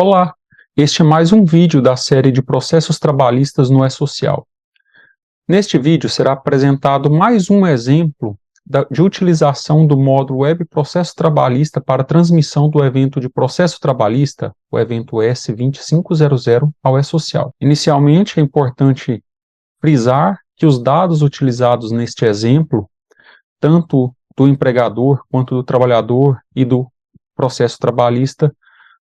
Olá, este é mais um vídeo da série de processos trabalhistas no E-Social. Neste vídeo será apresentado mais um exemplo de utilização do módulo Web Processo Trabalhista para transmissão do evento de processo trabalhista, o evento S2500, ao E-Social. Inicialmente, é importante frisar que os dados utilizados neste exemplo, tanto do empregador quanto do trabalhador e do processo trabalhista,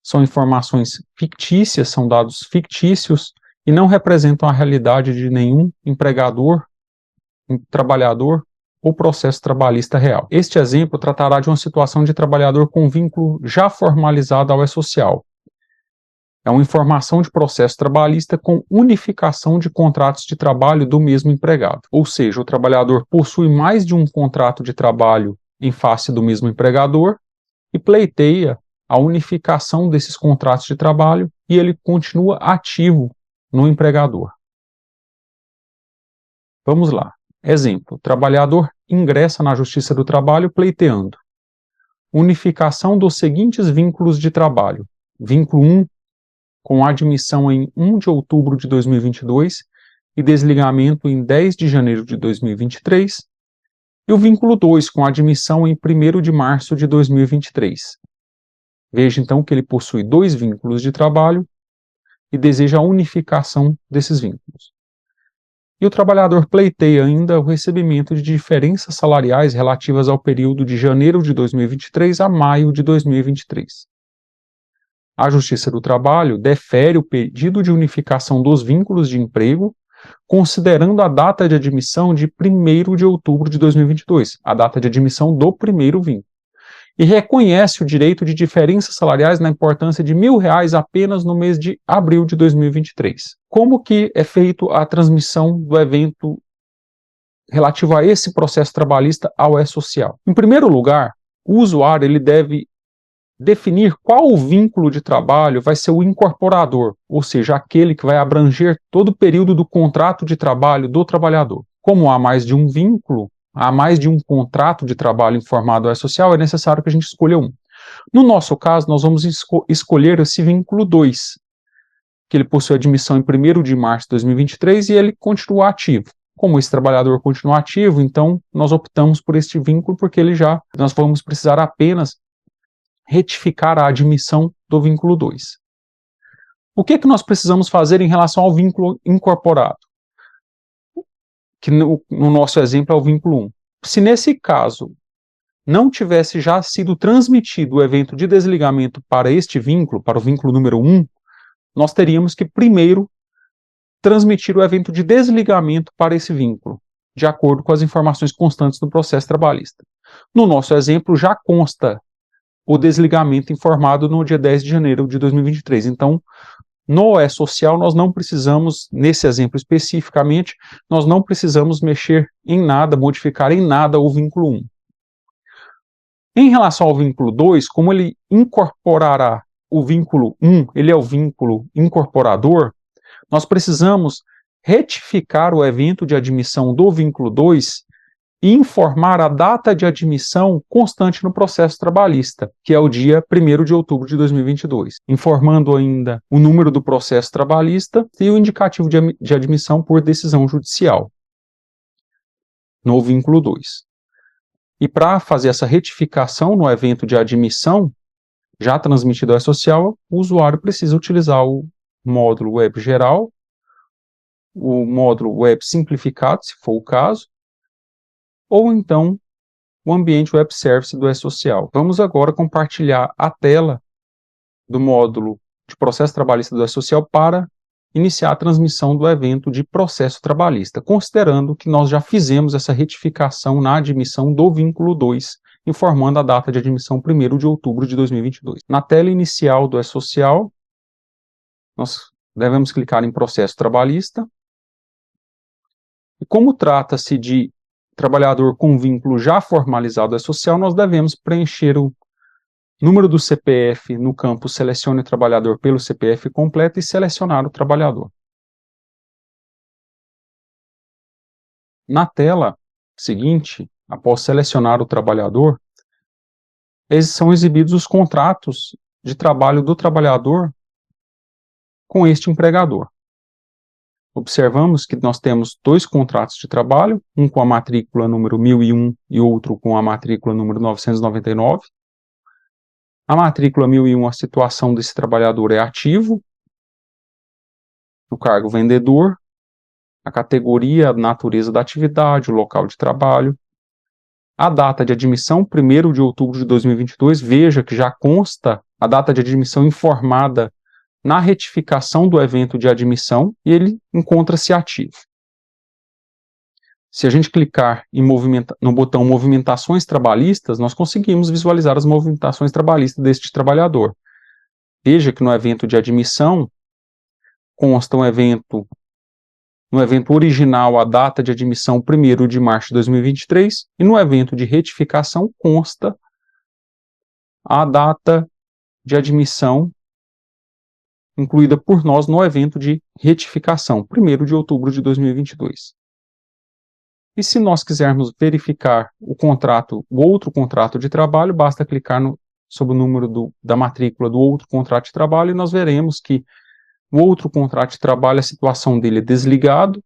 são informações fictícias, são dados fictícios e não representam a realidade de nenhum empregador, trabalhador ou processo trabalhista real. Este exemplo tratará de uma situação de trabalhador com vínculo já formalizado ao E-Social. É uma informação de processo trabalhista com unificação de contratos de trabalho do mesmo empregado. Ou seja, o trabalhador possui mais de um contrato de trabalho em face do mesmo empregador e pleiteia a unificação desses contratos de trabalho e ele continua ativo no empregador. Vamos lá. Exemplo: o trabalhador ingressa na Justiça do Trabalho pleiteando unificação dos seguintes vínculos de trabalho. Vínculo 1, com admissão em 1 de outubro de 2022 e desligamento em 10 de janeiro de 2023, e o vínculo 2, com admissão em 1º de março de 2023. Veja, então, que ele possui dois vínculos de trabalho e deseja a unificação desses vínculos. E o trabalhador pleiteia ainda o recebimento de diferenças salariais relativas ao período de janeiro de 2023 a maio de 2023. A Justiça do Trabalho defere o pedido de unificação dos vínculos de emprego, considerando a data de admissão de 1º de outubro de 2022, a data de admissão do primeiro vínculo. E reconhece o direito de diferenças salariais na importância de R$ 1.000 apenas no mês de abril de 2023. Como que é feito a transmissão do evento relativo a esse processo trabalhista ao E-Social? Em primeiro lugar, o usuário ele deve definir qual o vínculo de trabalho vai ser o incorporador, ou seja, aquele que vai abranger todo o período do contrato de trabalho do trabalhador. Como há mais de um vínculo, há mais de um contrato de trabalho informado ao E-Social, é necessário que a gente escolha um. No nosso caso, nós vamos escolher esse vínculo 2, que ele possui admissão em 1º de março de 2023 e ele continua ativo. Como esse trabalhador continua ativo, então nós optamos por este vínculo porque nós vamos precisar apenas retificar a admissão do vínculo 2. O que nós precisamos fazer em relação ao vínculo incorporado? Que no nosso exemplo é o vínculo 1. Se nesse caso não tivesse já sido transmitido o evento de desligamento para este vínculo, para o vínculo número 1, nós teríamos que primeiro transmitir o evento de desligamento para esse vínculo, de acordo com as informações constantes do processo trabalhista. No nosso exemplo já consta o desligamento informado no dia 10 de janeiro de 2023. Então, no E-Social, nós não precisamos, nesse exemplo especificamente, nós não precisamos mexer em nada, modificar em nada o vínculo 1. Em relação ao vínculo 2, como ele incorporará o vínculo 1, ele é o vínculo incorporador, nós precisamos retificar o evento de admissão do vínculo 2 e informar a data de admissão constante no processo trabalhista, que é o dia 1º de outubro de 2022, informando ainda o número do processo trabalhista e o indicativo de admissão por decisão judicial, no vínculo 2. E para fazer essa retificação no evento de admissão, já transmitido ao E-Social, o usuário precisa utilizar o módulo Web Geral, o módulo Web Simplificado, se for o caso, ou então o ambiente Web Service do E-Social. Vamos agora compartilhar a tela do módulo de processo trabalhista do E-Social para iniciar a transmissão do evento de processo trabalhista, considerando que nós já fizemos essa retificação na admissão do vínculo 2, informando a data de admissão 1º de outubro de 2022. Na tela inicial do E-Social, nós devemos clicar em processo trabalhista, e como trata-se de trabalhador com vínculo já formalizado E-Social, nós devemos preencher o número do CPF no campo Selecione o trabalhador pelo CPF completo e selecionar o trabalhador. Na tela seguinte, após selecionar o trabalhador, são exibidos os contratos de trabalho do trabalhador com este empregador. Observamos que nós temos dois contratos de trabalho, um com a matrícula número 1001 e outro com a matrícula número 999. A matrícula 1001, a situação desse trabalhador é ativo, o cargo vendedor, a categoria, a natureza da atividade, o local de trabalho. A data de admissão, 1º de outubro de 2022, veja que já consta a data de admissão informada na retificação do evento de admissão e ele encontra-se ativo. Se a gente clicar no botão Movimentações Trabalhistas, nós conseguimos visualizar as movimentações trabalhistas deste trabalhador. Veja que no evento de admissão consta no evento original a data de admissão 1º de março de 2023 e no evento de retificação consta a data de admissão incluída por nós no evento de retificação, 1º de outubro de 2022. E se nós quisermos verificar o outro contrato de trabalho, basta clicar sobre o número da matrícula do outro contrato de trabalho e nós veremos que o outro contrato de trabalho, a situação dele é desligado,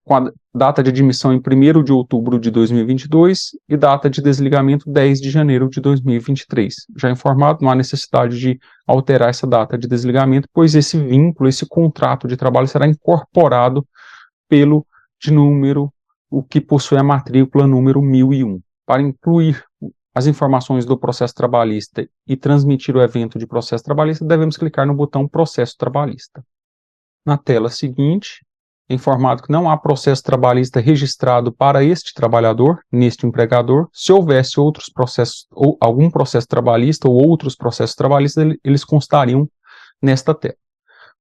com a data de admissão em 1º de outubro de 2022 e data de desligamento 10 de janeiro de 2023. Já informado, não há necessidade de alterar essa data de desligamento, pois esse vínculo, esse contrato de trabalho será incorporado pelo de número, o que possui a matrícula número 1001. Para incluir as informações do processo trabalhista e transmitir o evento de processo trabalhista, devemos clicar no botão Processo Trabalhista. Na tela seguinte, é informado que não há processo trabalhista registrado para este trabalhador, neste empregador. Se houvesse outros processos, ou algum processo trabalhista ou outros processos trabalhistas, eles constariam nesta tela.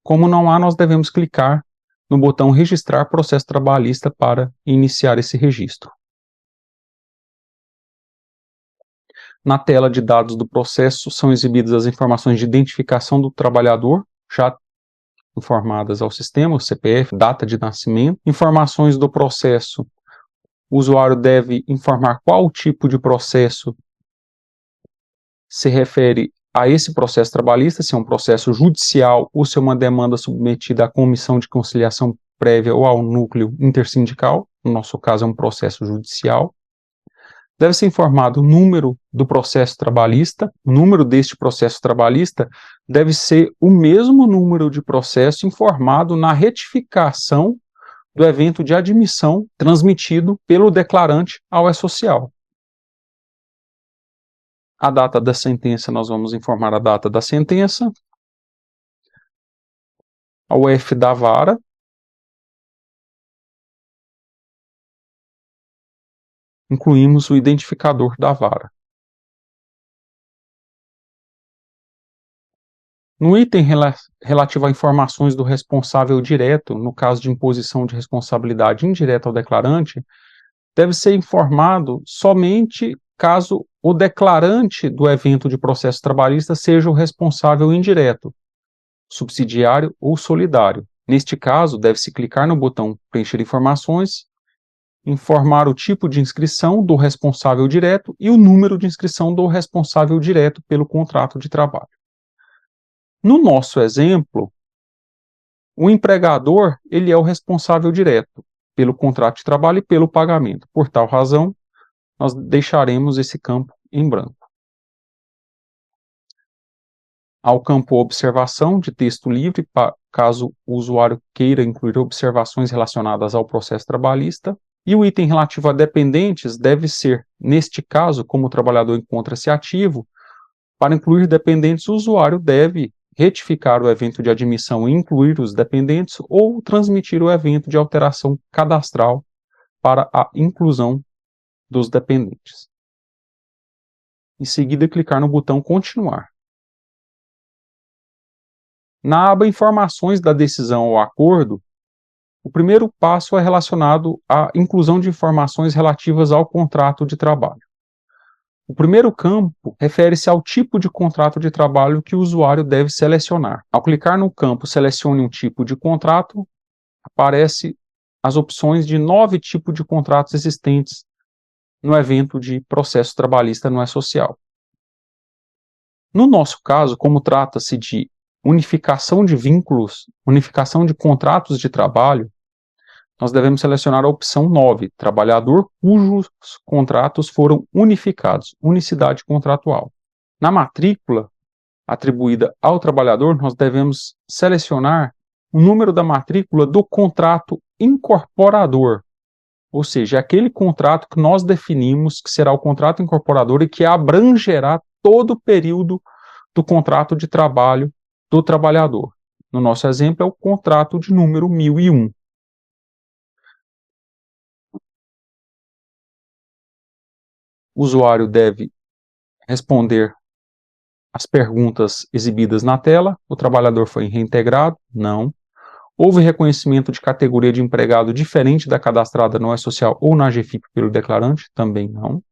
Como não há, nós devemos clicar no botão Registrar Processo Trabalhista para iniciar esse registro. Na tela de dados do processo são exibidas as informações de identificação do trabalhador, já informadas ao sistema, o CPF, data de nascimento, informações do processo. O usuário deve informar qual tipo de processo se refere a esse processo trabalhista, se é um processo judicial ou se é uma demanda submetida à comissão de conciliação prévia ou ao núcleo intersindical, no nosso caso é um processo judicial. Deve ser informado o número do processo trabalhista, o número deste processo trabalhista deve ser o mesmo número de processo informado na retificação do evento de admissão transmitido pelo declarante ao E-Social. A data da sentença, nós vamos informar a data da sentença, a UF da vara, incluímos o identificador da vara. No item relativo a informações do responsável direto, no caso de imposição de responsabilidade indireta ao declarante, deve ser informado somente caso o declarante do evento de processo trabalhista seja o responsável indireto, subsidiário ou solidário. Neste caso, deve-se clicar no botão Preencher informações, informar o tipo de inscrição do responsável direto e o número de inscrição do responsável direto pelo contrato de trabalho. No nosso exemplo, o empregador, ele é o responsável direto pelo contrato de trabalho e pelo pagamento. Por tal razão, nós deixaremos esse campo em branco. Ao campo Observação de texto livre, caso o usuário queira incluir observações relacionadas ao processo trabalhista, e o item relativo a dependentes deve ser, neste caso, como o trabalhador encontra-se ativo, para incluir dependentes, o usuário deve retificar o evento de admissão e incluir os dependentes ou transmitir o evento de alteração cadastral para a inclusão dos dependentes. Em seguida, clicar no botão Continuar. Na aba Informações da decisão ou acordo, o primeiro passo é relacionado à inclusão de informações relativas ao contrato de trabalho. O primeiro campo refere-se ao tipo de contrato de trabalho que o usuário deve selecionar. Ao clicar no campo Selecione um tipo de contrato, aparecem as opções de 9 tipos de contratos existentes no evento de processo trabalhista no E-Social. No nosso caso, como trata-se de unificação de vínculos, unificação de contratos de trabalho, nós devemos selecionar a opção 9, trabalhador cujos contratos foram unificados, unicidade contratual. Na matrícula atribuída ao trabalhador, nós devemos selecionar o número da matrícula do contrato incorporador, ou seja, aquele contrato que nós definimos que será o contrato incorporador e que abrangerá todo o período do contrato de trabalho do trabalhador. No nosso exemplo, é o contrato de número 1001. O usuário deve responder as perguntas exibidas na tela. O trabalhador foi reintegrado? Não. Houve reconhecimento de categoria de empregado diferente da cadastrada no E-Social ou na AGFIP pelo declarante? Também não.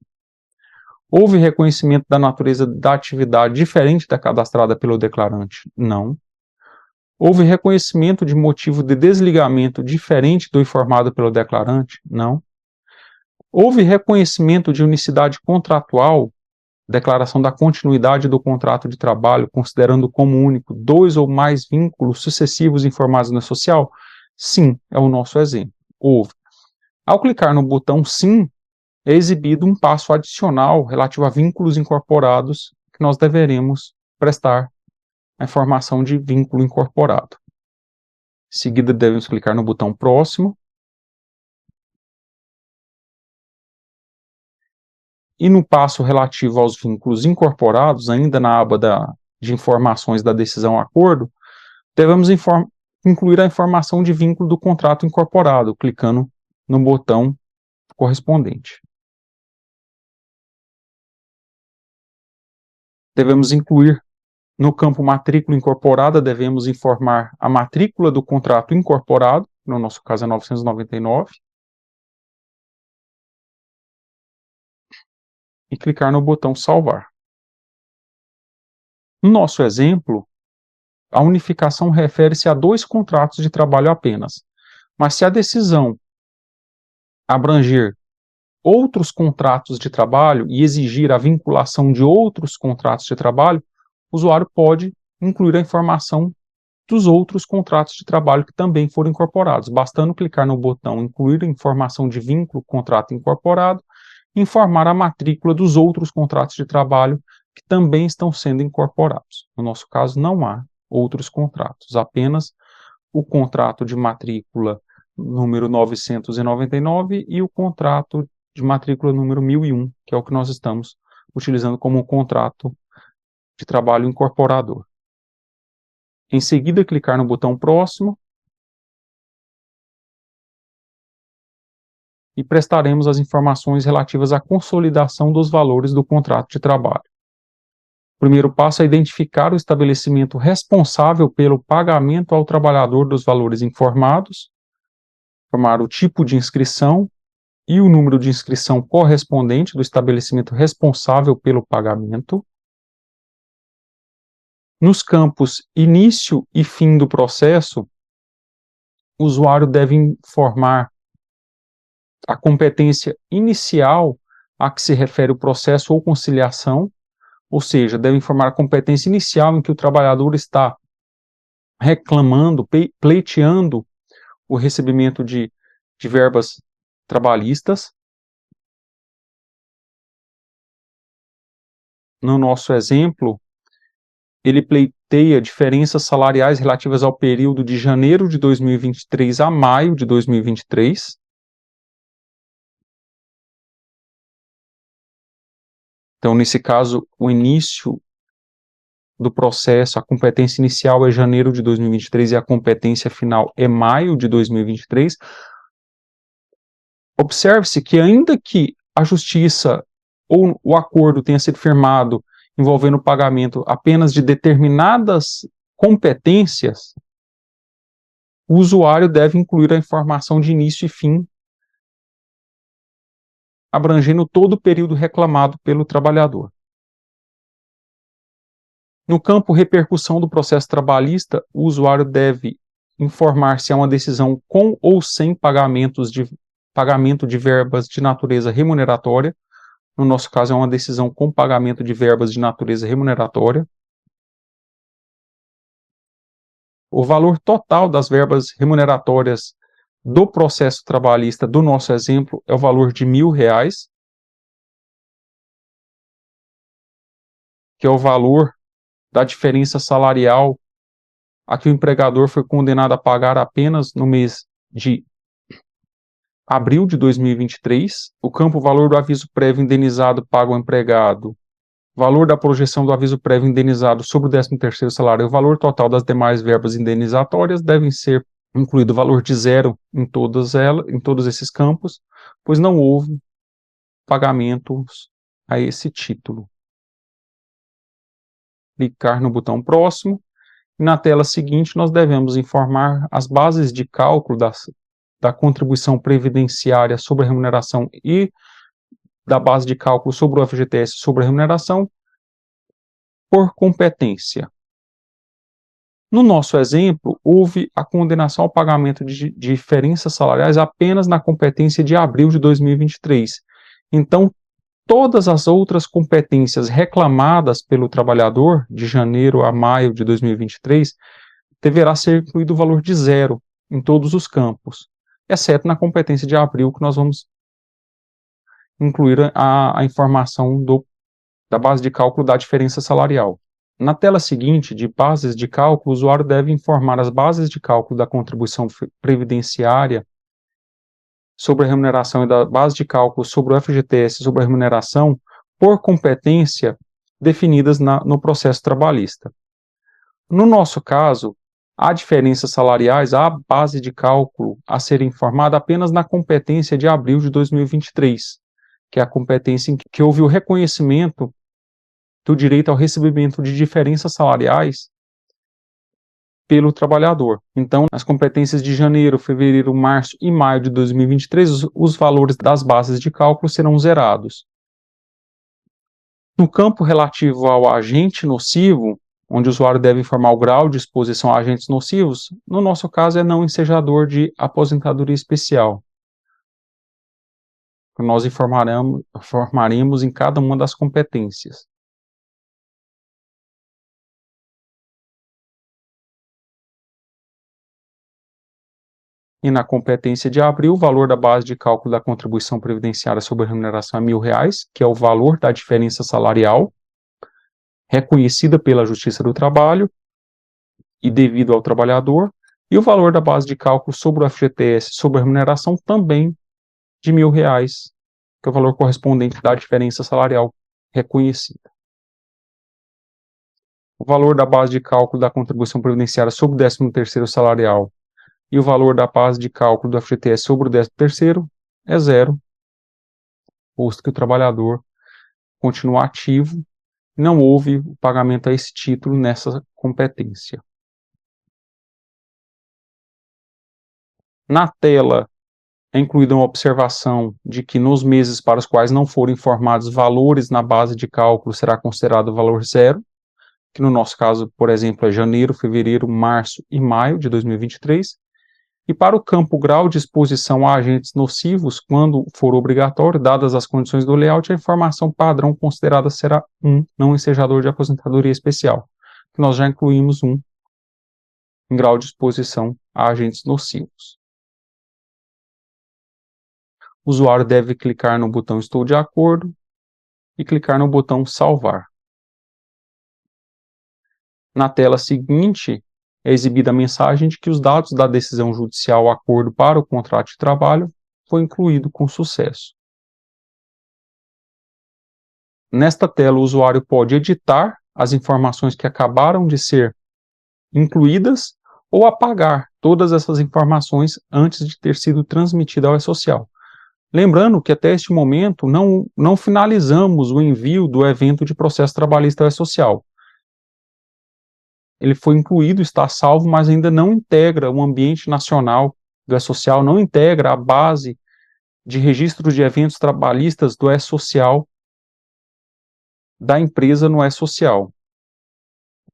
Houve reconhecimento da natureza da atividade diferente da cadastrada pelo declarante? Não. Houve reconhecimento de motivo de desligamento diferente do informado pelo declarante? Não. Houve reconhecimento de unicidade contratual, declaração da continuidade do contrato de trabalho, considerando como único 2 ou mais vínculos sucessivos informados no E-Social? Sim, é o nosso exemplo. Houve. Ao clicar no botão Sim, é exibido um passo adicional relativo a vínculos incorporados, que nós deveremos prestar a informação de vínculo incorporado. Em seguida, devemos clicar no botão Próximo. E no passo relativo aos vínculos incorporados, ainda na aba de informações da decisão acordo, devemos incluir a informação de vínculo do contrato incorporado, clicando no botão correspondente. Devemos incluir no campo matrícula incorporada, devemos informar a matrícula do contrato incorporado, no nosso caso é 999, e clicar no botão salvar. No nosso exemplo, a unificação refere-se a 2 contratos de trabalho apenas, mas se a decisão abranger outros contratos de trabalho e exigir a vinculação de outros contratos de trabalho, o usuário pode incluir a informação dos outros contratos de trabalho que também foram incorporados, bastando clicar no botão incluir informação de vínculo contrato incorporado e informar a matrícula dos outros contratos de trabalho que também estão sendo incorporados. No nosso caso, não há outros contratos, apenas o contrato de matrícula número 999 e o contrato de matrícula número 1001, que é o que nós estamos utilizando como contrato de trabalho incorporador. Em seguida, clicar no botão Próximo e prestaremos as informações relativas à consolidação dos valores do contrato de trabalho. O primeiro passo é identificar o estabelecimento responsável pelo pagamento ao trabalhador dos valores informados, informar o tipo de inscrição e o número de inscrição correspondente do estabelecimento responsável pelo pagamento. Nos campos início e fim do processo, o usuário deve informar a competência inicial a que se refere o processo ou conciliação, ou seja, deve informar a competência inicial em que o trabalhador está reclamando, pleiteando o recebimento de verbas trabalhistas. No nosso exemplo, ele pleiteia diferenças salariais relativas ao período de janeiro de 2023 a maio de 2023. Então, nesse caso, o início do processo, a competência inicial é janeiro de 2023 e a competência final é maio de 2023. Observe-se que, ainda que a justiça ou o acordo tenha sido firmado envolvendo o pagamento apenas de determinadas competências, o usuário deve incluir a informação de início e fim, abrangendo todo o período reclamado pelo trabalhador. No campo repercussão do processo trabalhista, o usuário deve informar se há uma decisão com ou sem pagamento de verbas de natureza remuneratória. No nosso caso, é uma decisão com pagamento de verbas de natureza remuneratória. o valor total das verbas remuneratórias do processo trabalhista do nosso exemplo é o valor de R$1.000, que é o valor da diferença salarial a que o empregador foi condenado a pagar apenas no mês de abril de 2023, o campo valor do aviso prévio indenizado pago ao empregado, valor da projeção do aviso prévio indenizado sobre o 13º salário e o valor total das demais verbas indenizatórias devem ser incluído o valor de zero em todos esses campos, pois não houve pagamentos a esse título. Clicar no botão próximo. Na tela seguinte, nós devemos informar as bases de cálculo da contribuição previdenciária sobre a remuneração e da base de cálculo sobre o FGTS sobre a remuneração por competência. No nosso exemplo, houve a condenação ao pagamento de diferenças salariais apenas na competência de abril de 2023. Então, todas as outras competências reclamadas pelo trabalhador, de janeiro a maio de 2023, deverá ser incluído o valor de zero em todos os campos, exceto na competência de abril, que nós vamos incluir a informação da base de cálculo da diferença salarial. Na tela seguinte, de bases de cálculo, o usuário deve informar as bases de cálculo da contribuição previdenciária sobre a remuneração e da base de cálculo sobre o FGTS sobre a remuneração por competência definidas no processo trabalhista. No nosso caso, há diferenças salariais, há base de cálculo a ser informada apenas na competência de abril de 2023, que é a competência em que houve o reconhecimento do direito ao recebimento de diferenças salariais pelo trabalhador. Então, nas competências de janeiro, fevereiro, março e maio de 2023, os valores das bases de cálculo serão zerados. No campo relativo ao agente nocivo, onde o usuário deve informar o grau de exposição a agentes nocivos, no nosso caso é não ensejador de aposentadoria especial. Nós informaremos em cada uma das competências. E na competência de abril, o valor da base de cálculo da contribuição previdenciária sobre a remuneração é R$1.000, que é o valor da diferença salarial, reconhecida pela Justiça do Trabalho e devido ao trabalhador, e o valor da base de cálculo sobre o FGTS sobre a remuneração também de R$1.000, que é o valor correspondente da diferença salarial reconhecida. O valor da base de cálculo da contribuição previdenciária sobre o 13º salarial e o valor da base de cálculo do FGTS sobre o 13º é zero, posto que o trabalhador continua ativo, não houve o pagamento a esse título nessa competência. Na tela é incluída uma observação de que nos meses para os quais não forem informados valores na base de cálculo será considerado valor zero, que no nosso caso, por exemplo, é janeiro, fevereiro, março e maio de 2023, e para o campo grau de exposição a agentes nocivos, quando for obrigatório, dadas as condições do layout, a informação padrão considerada será 1, não ensejador de aposentadoria especial, que nós já incluímos 1 em grau de exposição a agentes nocivos. O usuário deve clicar no botão Estou de acordo e clicar no botão Salvar. Na tela seguinte, é exibida a mensagem de que os dados da decisão judicial acordo para o contrato de trabalho foi incluído com sucesso. Nesta tela, o usuário pode editar as informações que acabaram de ser incluídas ou apagar todas essas informações antes de ter sido transmitida ao E-Social. Lembrando que até este momento não finalizamos o envio do evento de processo trabalhista ao E-Social. Ele foi incluído, está salvo, mas ainda não integra o ambiente nacional do E-Social, não integra a base de registro de eventos trabalhistas do E-Social da empresa no E-Social.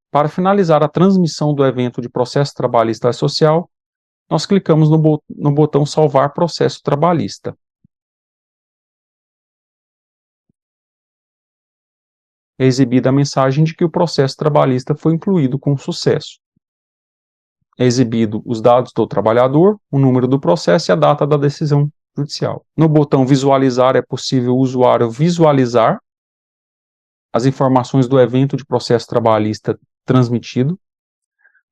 Para finalizar a transmissão do evento de processo trabalhista ao E-Social, nós clicamos no botão Salvar processo trabalhista. É exibida a mensagem de que o processo trabalhista foi incluído com sucesso. é exibido os dados do trabalhador, o número do processo e a data da decisão judicial. No botão visualizar é possível o usuário visualizar as informações do evento de processo trabalhista transmitido.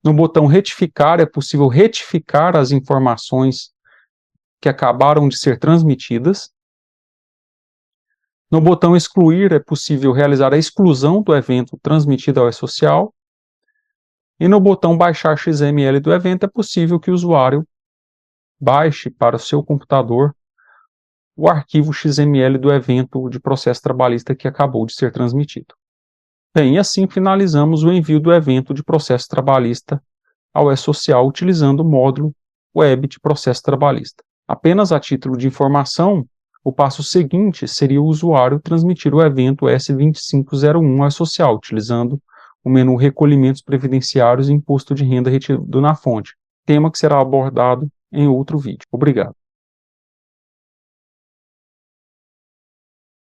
No botão retificar é possível retificar as informações que acabaram de ser transmitidas. No botão excluir é possível realizar a exclusão do evento transmitido ao E-Social. E no botão baixar XML do evento é possível que o usuário baixe para o seu computador o arquivo XML do evento de processo trabalhista que acabou de ser transmitido. Bem, e assim finalizamos o envio do evento de processo trabalhista ao E-Social utilizando o módulo web de processo trabalhista. Apenas a título de informação, o passo seguinte seria o usuário transmitir o evento S2501 ao E-Social, utilizando o menu Recolhimentos Previdenciários e Imposto de Renda retido na fonte, tema que será abordado em outro vídeo. Obrigado.